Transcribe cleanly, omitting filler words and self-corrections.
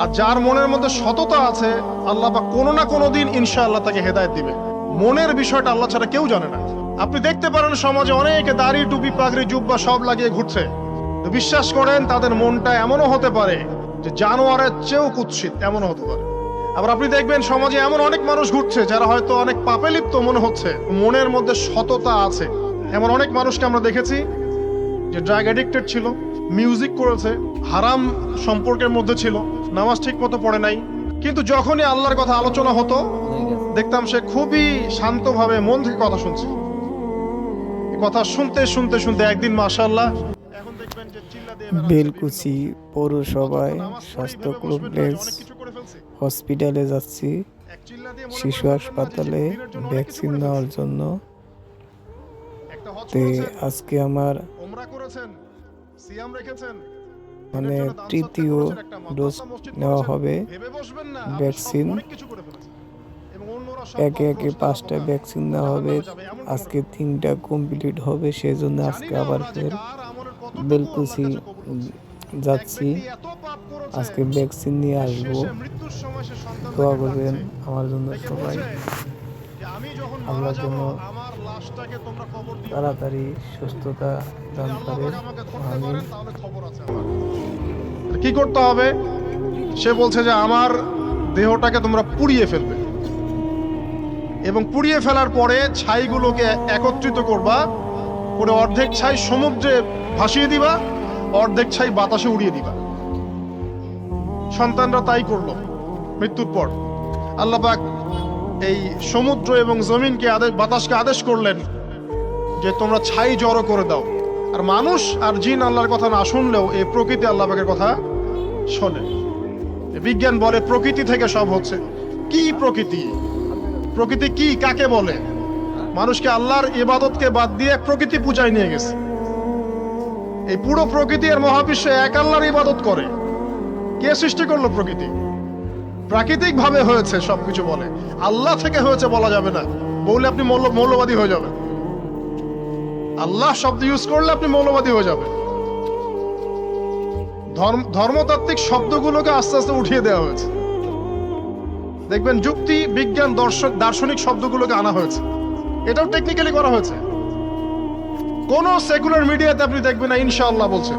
আর যার মনের মধ্যে সততা আছে, আল্লাহ পাক কোনো না কোনো দিন ইনশাআল্লাহ তাকে হেদায়েত দিবে। মনের বিষয়টা আল্লাহ ছাড়া কেউ জানে না। আপনি দেখতে পারেন সমাজে অনেকে দাড়ি, টুপি, পাগড়ি, জুব্বা সব লাগিয়ে ঘুরছে, তো বিশ্বাস করেন তাদের মনটা এমনও হতে পারে যে জানোয়ারের চেয়েও কুৎসিত, এমনও হতে পারে। আবার আপনি দেখবেন সমাজে এমন অনেক মানুষ ঘুরছে যারা হয়তো অনেক পাপে লিপ্ত মনে হচ্ছে, মনের মধ্যে সততা আছে। এমন অনেক মানুষকে আমরা দেখেছি যে ড্রাগ অ্যাডিক্টেড ছিল, মিউজিক করেছে, হারাম সম্পর্কের মধ্যে ছিল, নামাজ ঠিক মতো পড়ে নাই, কিন্তু যখনই আল্লাহর কথা আলোচনা হতো দেখতাম সে খুবই শান্তভাবে মন থেকে কথা শুনছে। কথা শুনতে শুনতে শুনতে একদিন মাশাআল্লাহ এখন দেখবেন যে চিল্লা দিয়ে বেলকুচি পৌরসভায় স্বাস্থ্য কমপ্লেক্স হসপিটালে যাচ্ছি, শিশু হাসপাতালে ভ্যাকসিন নেওয়ার জন্য। তে আজকে আমার মানে তৃতীয় ডোজ নেওয়া হবে ভ্যাকসিন। একে একে 5টা ভ্যাকসিন নেওয়া হবে, আজকে 3টা কমপ্লিট হবে। সেই জন্য আজকে আবার ফের বেলকুচি যাচ্ছি, আজকে ভ্যাকসিন নিয়ে আসবো। দোয়া করবেন আমার জন্য সবাই, আল্লাহ যেন তাড়াতাড়ি সুস্থতা দান করে। আমিন। কি করতে হবে? সে বলছে যে আমার দেহটাকে তোমরা পুড়িয়ে ফেলবে এবং পুড়িয়ে ফেলার পরে ছাইগুলোকে একত্রিত করবা, করে অর্ধেক ছাই সমুদ্রে ভাসিয়ে দিবা, অর্ধেক ছাই বাতাসে উড়িয়ে দিবা। সন্তানরা তাই করলো মৃত্যুর পর। আল্লাহ পাক এই সমুদ্র এবং জমিনকে বাতাসকে আদেশ করলেন যে তোমরা ছাই জড়ো করে দাও। আর মানুষ আর জিন আল্লাহর কথা না শুনলেও এই প্রকৃতি আল্লাহ পাকের কথা শোনে। বিজ্ঞান বলে প্রকৃতি থেকে সব হচ্ছে। কি প্রকৃতি? প্রকৃতি কি, কাকে বলে? মানুষকে আল্লাহর ইবাদতকে বাদ দিয়ে প্রকৃতি পূজায় নিয়ে গেছে। এই পুরো প্রকৃতি আর মহাবিশ্বে এক আল্লাহর ইবাদত করে। কে সৃষ্টি করলো প্রকৃতি? প্রাকৃতিক ভাবে হয়েছে সবকিছু বলে, আল্লাহ থেকে হয়েছে বলা যাবে না। বললে আপনি মৌলবাদী হয়ে যাবেন। আল্লাহ শব্দ ইউজ করলে আপনি মৌলবাদী হয়ে যাবেন। ধর্মতাত্ত্বিক শব্দগুলোকে আস্তে আস্তে উঠিয়ে দেওয়া হয়েছে। দেখবেন যুক্তি, বিজ্ঞান, দার্শনিক শব্দগুলোকে আনা হয়েছে। এটাও টেকনিক্যালি করা হয়েছে। কোন সেকুলার মিডিয়াতে আপনি দেখবেন না ইনশাআল্লাহ বলছে।